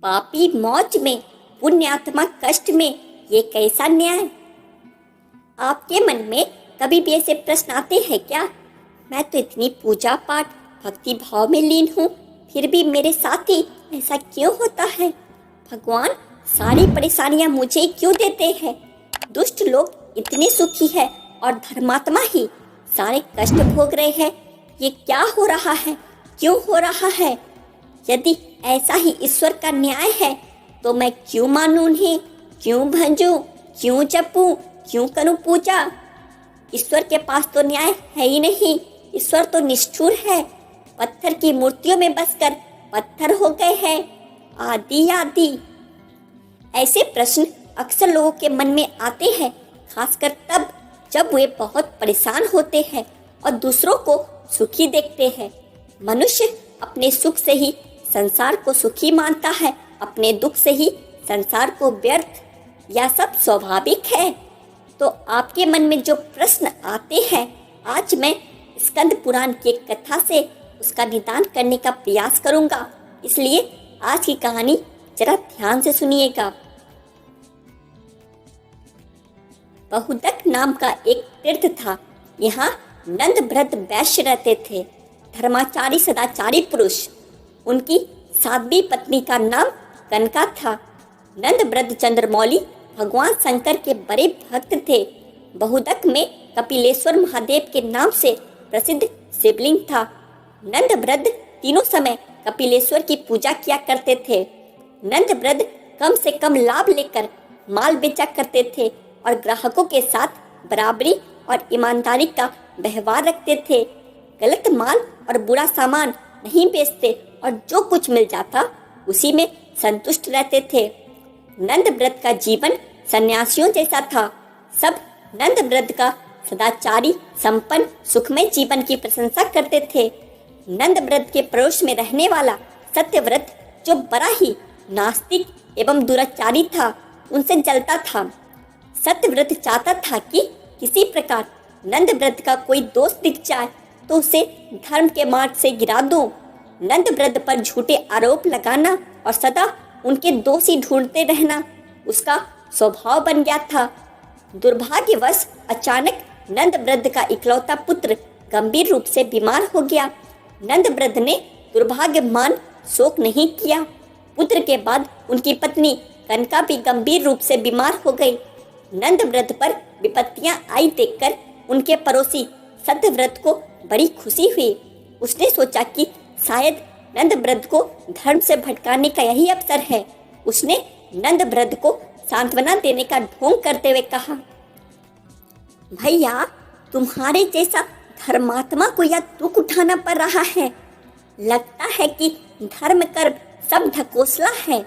पापी मौज में, पुण्यात्मा कष्ट में, ये कैसा न्याय। आपके मन में कभी भी ऐसे प्रश्न आते हैं क्या? मैं तो इतनी पूजा पाठ भक्ति भाव में लीन हूँ, फिर भी मेरे साथ ही ऐसा क्यों होता है? भगवान सारी परेशानियां मुझे क्यों देते हैं? दुष्ट लोग इतने सुखी है और धर्मात्मा ही सारे कष्ट भोग रहे हैं। ये क्या हो रहा है? क्यों हो रहा है? यदि ऐसा ही ईश्वर का न्याय है तो मैं क्यों मानूं उन्हें, क्यों भजूं, क्यों जपूं, क्यों करूं पूजा? ईश्वर के पास तो न्याय है ही नहीं। ईश्वर तो निष्ठुर है, पत्थर की मूर्तियों में बसकर पत्थर हो गए हैं। आदि आदि ऐसे प्रश्न अक्सर लोगों के मन में आते हैं, खासकर तब जब वे बहुत परेशान होते हैं और दूसरों को सुखी देखते हैं। मनुष्य अपने सुख से ही संसार को सुखी मानता है, अपने दुख से ही संसार को व्यर्थ। यह सब स्वाभाविक है। तो आपके मन में जो प्रश्न आते हैं, आज मैं स्कंद पुराण की एक कथा से उसका निदान करने का प्रयास करूंगा। इसलिए आज की कहानी जरा ध्यान से सुनिएगा। बहुदक नाम का एक तीर्थ था। यहाँ नंदभ्रत वैश्य रहते थे, धर्माचारी सदाचारी पुरुष। उनकी साध्वी पत्नी का नाम कनका था। नंदभ्रत चंद्रमौली भगवान शंकर के बड़े भक्त थे। बहुदक में कपिलेश्वर महादेव के नाम से प्रसिद्ध शिवलिंग था। नंदभ्रत तीनों समय कपिलेश्वर की पूजा किया करते थे। नंदभ्रत कम से कम लाभ लेकर माल बेचा करते थे और ग्राहकों के साथ बराबरी और ईमानदारी का व्यवहार रखते थे। गलत माल और बुरा सामान नहीं बेचते और जो कुछ मिल जाता उसी में संतुष्ट रहते थे। नंदव्रत का जीवन सन्यासियों जैसा था। सब नंदव्रत का सदाचारी संपन्न सुखमय जीवन की प्रशंसा करते थे। नंदव्रत के पड़ोस में रहने वाला सत्यव्रत, जो बड़ा ही नास्तिक एवं दुराचारी था, उनसे जलता था। सत्यव्रत चाहता था कि किसी प्रकार नंदव्रत का कोई दोष दिख जाए तो उसे धर्म के मार्ग से गिरा दो। नंदव्रत पर झूठे आरोप लगाना और सदा उनके दोषी ढूंढते रहना उसका स्वभाव बन गया था। दुर्भाग्यवश अचानक नंदव्रत का इकलौता पुत्र गंभीर रूप से बीमार हो गया। नंदव्रत ने दुर्भाग्यमान शोक नहीं किया। पुत्र के बाद उनकी पत्नी कनका भी गंभीर रूप से बीमार हो गई। नंदव्रत पर विपत्तियां आई देखकर उनके पड़ोसी सत्यव्रत को बड़ी खुशी हुई। उसने सोचा कि शायद नंदव्रत को धर्म से भटकाने का यही अवसर है। उसने नंदव्रत को सांत्वना देने का ढोंग करते हुए कहा, भैया, तुम्हारे जैसा धर्मात्मा को यह दुख उठाना पड़ रहा है। लगता है कि धर्म कर्म सब ढकोसला है।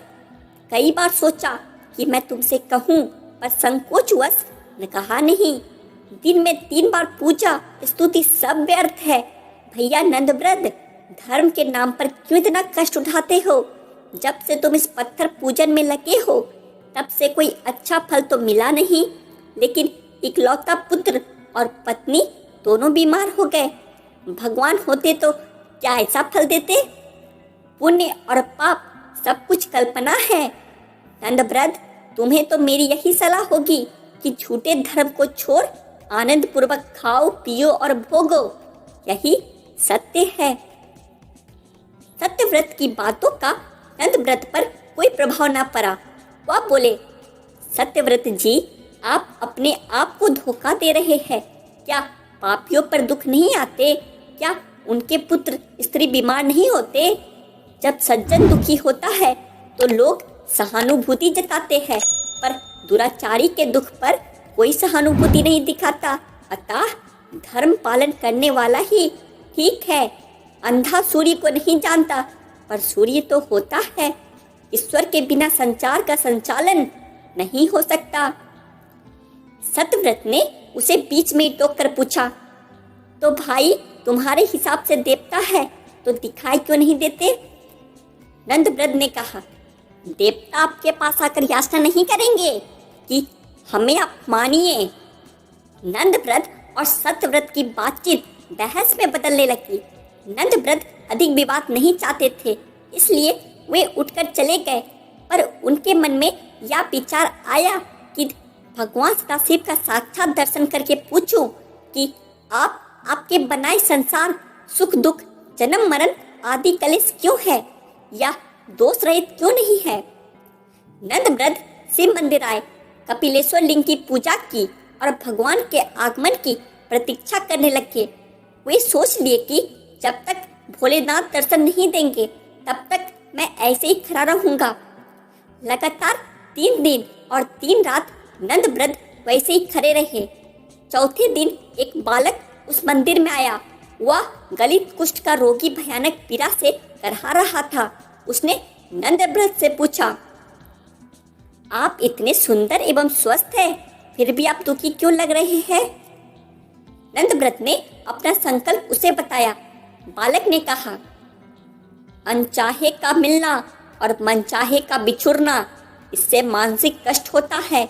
कई बार सोचा कि मैं तुमसे कहूँ, पर संकोचवश ने कहा नहीं। दिन में 3 बार पूजा स्तुति सब व्यर्थ है। भैया नंदव्रत, धर्म के नाम पर क्यों इतना कष्ट उठाते हो? जब से तुम इस पत्थर पूजन में लगे हो तब से कोई अच्छा फल तो मिला नहीं, लेकिन इकलौता पुत्र और पत्नी दोनों बीमार हो गए। भगवान होते तो क्या ऐसा फल देते? पुण्य और पाप सब कुछ कल्पना है। नंदव्रत, तुम्हें तो मेरी यही सलाह होगी कि झूठे धर्म को छोड़ आनंद पूर्वक खाओ, पियो और भोगो। यही सत्य है। सत्यव्रत की बातों का नंदव्रत पर कोई प्रभाव न पड़ा। वह बोले, सत्यव्रत जी, आप अपने आप को धोखा दे रहे हैं। क्या पापियों पर दुख नहीं आते? क्या उनके पुत्र स्त्री बीमार नहीं होते? जब सज्जन दुखी होता है तो लोग सहानुभूति जताते हैं, पर दुराचारी के दुख पर कोई सहानुभूति नहीं दिखाता। अतः धर्म पालन करने वाला ही ठीक है। अंधा सूर्य को नहीं जानता, पर सूर्य तो होता है। ईश्वर के बिना संचार का संचालन नहीं हो सकता। सत्यव्रत ने उसे बीच में टोक कर पूछा, तो भाई, तुम्हारे हिसाब से देवता है तो दिखाई क्यों नहीं देते? नंदव्रत ने कहा, देवता आपके पास आकर याचना नहीं करेंगे कि हमें आप मानिए। नंदव्रत और सत्यव्रत की बातचीत बहस में बदलने लगी। नंदव्रत अधिक विवाद नहीं चाहते थे, इसलिए वे उठकर चले गए। उनके मन में यह विचार आया कि भगवान सदाशिव का साक्षात दर्शन करके पूछूं कि आपके बनाए संसार सुख दुख जन्म मरण आदि कलेश क्यों है या दोष रहित क्यों नहीं है। नंद ब्रद शिव मंदिर आए, कपिलेश्वर लिंग की पूजा की और भगवान के आगमन की प्रतीक्षा करने लगे। वे सोच लिए कि जब तक भोलेनाथ दर्शन नहीं देंगे तब तक मैं ऐसे ही खड़ा रहूंगा। लगातार 3 दिन और 3 रात नंद ब्रद वैसे ही खड़े रहे। चौथे दिन एक बालक उस मंदिर में आया। वह गलित कुष्ठ का रोगी भयानक पीड़ा से करहा रहा था। उसने नंद ब्रद से पूछा, आप इतने सुंदर एवं स्वस्थ हैं, फिर भी आप दुखी क्यों लग रहे हैं। नंद ब्रद ने अपना संकल्प उसे बताया। बालक ने कहा, अनचाहे का मिलना और मनचाहे का बिछुड़ना, इससे मानसिक कष्ट होता है।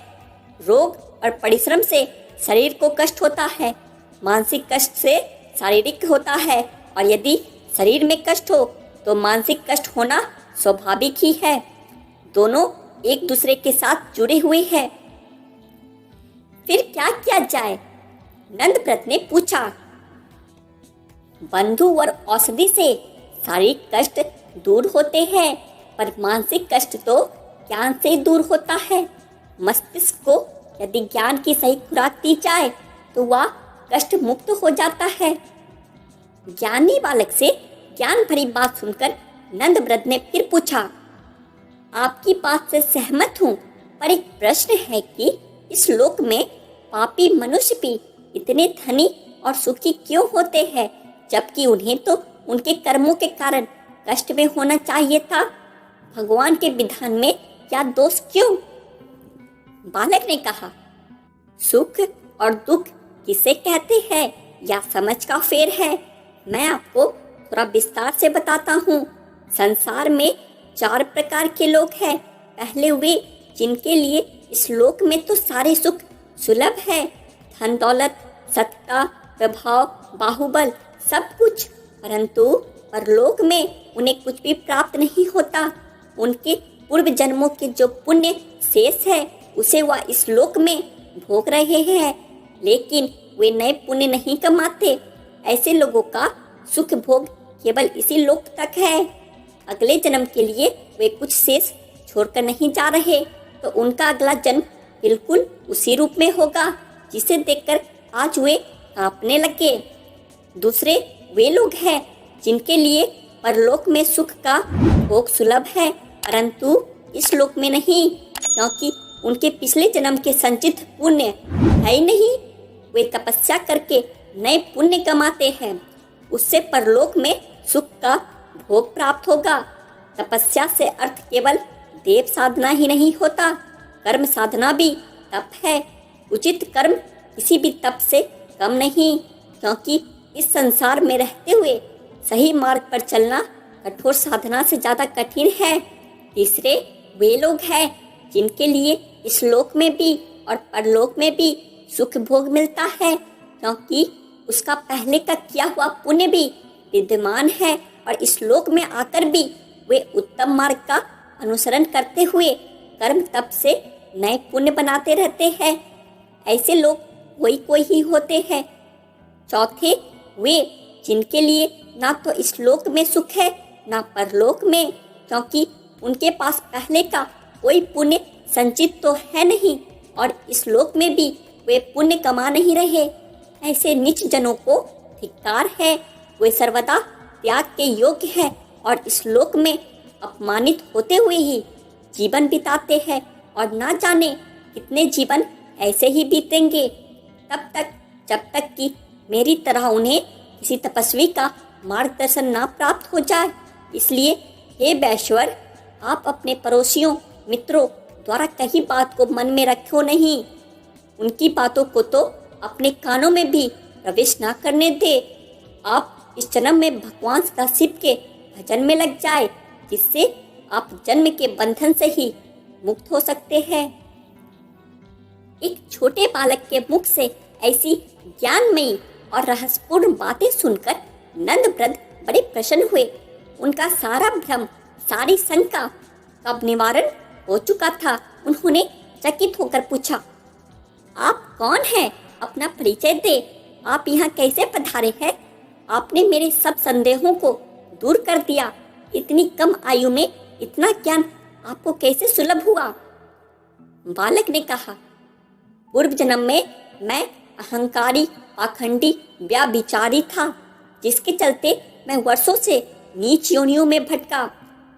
रोग और परिश्रम से शरीर को कष्ट होता है, मानसिक कष्ट से शारीरिक होता है, और यदि शरीर में कष्ट हो तो मानसिक कष्ट होना स्वाभाविक ही है। दोनों एक दूसरे के साथ जुड़े हुए हैं। फिर क्या किया जाए? नंदव्रत ने पूछा। बंधु और औषधि से शारीरिक कष्ट दूर होते हैं, पर मानसिक कष्ट तो ज्ञान से दूर होता है। मस्तिष्क को यदि ज्ञान की सही खुराक दी जाए तो वह कष्ट मुक्त हो जाता है। ज्ञानी बालक से ज्ञान भरी बात सुनकर नंदव्रत ने फिर पूछा, आपकी बात से सहमत हूँ, पर एक प्रश्न है कि इस लोक में पापी मनुष्य भी इतने धनी और सुखी क्यों होते हैं, जबकि उन्हें तो उनके कर्मों के कारण कष्ट में होना चाहिए था। भगवान के विधान में क्या दोष क्यों? बालक ने कहा, सुख और दुख किसे कहते हैं या समझ का फेर है। मैं आपको थोड़ा विस्तार से बताता हूँ। संसार में 4 प्रकार के लोग हैं। पहले वे जिनके लिए इस लोक में तो सारे सुख सुलभ है, धन दौलत, सत्ता, प्रभाव, बाहुबल, सब कुछ, परंतु परलोक में उन्हें कुछ भी प्राप्त नहीं होता। उनके पूर्व जन्मों के जो पुण्य शेष है उसे वह इस लोक में भोग रहे हैं, लेकिन वे नए पुण्य नहीं कमाते। ऐसे लोगों का सुख भोग केवल इसी लोक तक है। अगले जन्म के लिए वे कुछ शेष छोड़कर नहीं जा रहे, तो उनका अगला जन्म बिल्कुल उसी रूप में होगा जिसे देखकर आज वे कांपने लगे। दूसरे वे लोग हैं जिनके लिए परलोक में सुख का भोग सुलभ है, परंतु इस लोक में नहीं, क्योंकि उनके पिछले जन्म के संचित पुण्य है ही नहीं। वे तपस्या करके नए पुण्य कमाते हैं, उससे परलोक में सुख का भोग प्राप्त होगा। तपस्या से अर्थ केवल देव साधना ही नहीं होता, कर्म साधना भी तप है। उचित कर्म किसी भी तप से कम नहीं, क्योंकि इस संसार में रहते हुए सही मार्ग पर चलना कठोर साधना से ज्यादा कठिन है। तीसरे वे लोग हैं जिनके लिए इस लोक में भी और परलोक में भी सुख भोग मिलता है, क्योंकि उसका पहले का किया हुआ पुण्य भी विद्यमान है, और इस लोक में आकर भी वे उत्तम मार्ग का अनुसरण करते हुए कर्म तप से नए पुण्य बनाते रहते हैं। ऐसे लोग कोई ही होते हैं। चौथे वे जिनके लिए ना तो इस लोक में सुख है ना परलोक में, क्योंकि उनके पास पहले का कोई पुण्य संचित तो है नहीं, और इस लोक में भी वे पुण्य कमा नहीं रहे। ऐसे नीच जनों को धिक्कार है। वे सर्वदा त्याग के योग्य है और इस लोक में अपमानित होते हुए ही जीवन बिताते हैं, और ना जाने कितने जीवन ऐसे ही बीतेंगे, तब तक जब तक कि मेरी तरह उन्हें किसी तपस्वी का मार्गदर्शन ना प्राप्त हो जाए। इसलिए हे वैश्वर, आप अपने पड़ोसियों मित्रों द्वारा कही बात को मन में रखो नहीं। उनकी बातों को तो अपने कानों में भी प्रवेश ना करने दे। आप इस जन्म में भगवान सदाशिव के भजन में लग जाए, जिससे आप जन्म के बंधन से ही मुक्त हो सकते हैं। एक छोटे बालक के मुख से ऐसी ज्ञानमयी और रहस्यपूर्ण बातें सुनकर नंदव्रत बड़े प्रसन्न हुए। उनका सारा भ्रम, सारी शंका का निवारण हो चुका था। उन्होंने चकित होकर पूछा, आप कौन हैं? अपना परिचय दे। आप यहाँ कैसे पधारे हैं? आपने मेरे सब संदेहों को दूर कर दिया। इतनी कम आयु में इतना ज्ञान आपको कैसे सुलभ हुआ? बालक ने कहा, पूर्व जन्म में मैं अहंकारी, पाखंडी, व्याभिचारी था, जिसके चलते मैं वर्षों से नीच योनियों में भटका।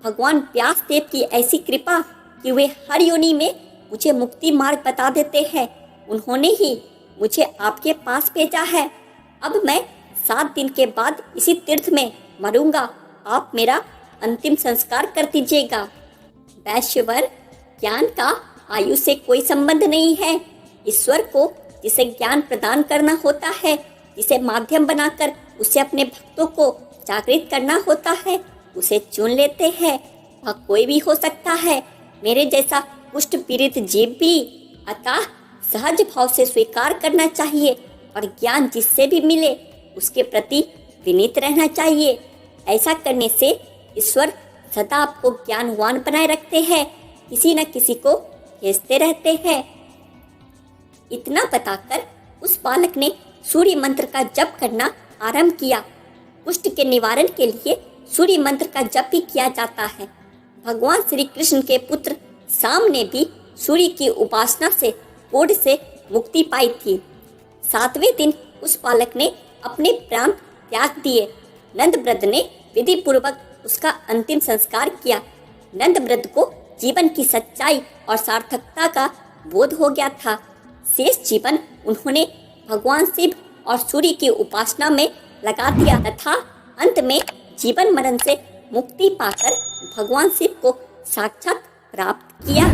भगवान व्यास देव की ऐसी कृपा कि वे हर योनि में मुझे मुक्ति मार्ग बता देते हैं। उन्होंने ही मुझे आपके पास भेजा है। अब मैं 7 दिन के बाद इसी तीर्थ में मरूंगा। आप मेरा अंतिम संस्कार कर दीजिएगा। वैश्यवर, ज्ञान का आयु से कोई संबंध नहीं है। ईश्वर को जिसे ज्ञान प्रदान करना होता है, जिसे माध्यम बनाकर उसे अपने भक्तों को जागृत करना होता है, उसे चुन लेते हैं। वह कोई भी हो सकता है, मेरे जैसा कुष्ठ पीड़ित जीव भी। अतः सहज भाव से स्वीकार करना चाहिए और ज्ञान जिससे भी मिले उसके प्रति विनीत रहना चाहिए। ऐसा करने से ईश्वर सदा आपको ज्ञानवान बनाए रखते हैं, किसी न किसी को भेजते रहते हैं। इतना बताकर उस बालक ने सूर्य मंत्र का जप करना आरंभ किया। कुष्ठ के निवारण के लिए सूर्य मंत्र का जप भी किया जाता है। भगवान श्री कृष्ण के पुत्र साम ने भी सूर्य की उपासना से कोढ़ से मुक्ति पाई थी। 7वें दिन उस बालक ने अपने प्राण त्याग दिए। नंदव्रत ने विधि पूर्वक उसका अंतिम संस्कार किया। नंदव्रत को जीवन की सच्चाई और सार्थकता का बोध हो गया था। शेष जीवन उन्होंने भगवान शिव और सूर्य की उपासना में लगा दिया तथा अंत में जीवन मरण से मुक्ति पाकर भगवान शिव को साक्षात प्राप्त किया।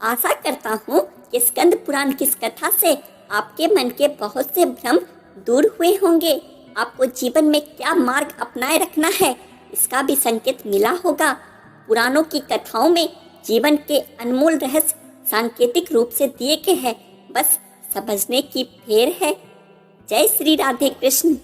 आशा करता हूँ कि स्कंद पुराण की इस कथा से आपके मन के बहुत से भ्रम दूर हुए होंगे। आपको जीवन में क्या मार्ग अपनाए रखना है इसका भी संकेत मिला होगा। पुराणों की कथाओं में जीवन के अनमोल रहस्य सांकेतिक रूप से दिए गए हैं, बस समझने की फेर है। जय श्री राधे कृष्ण।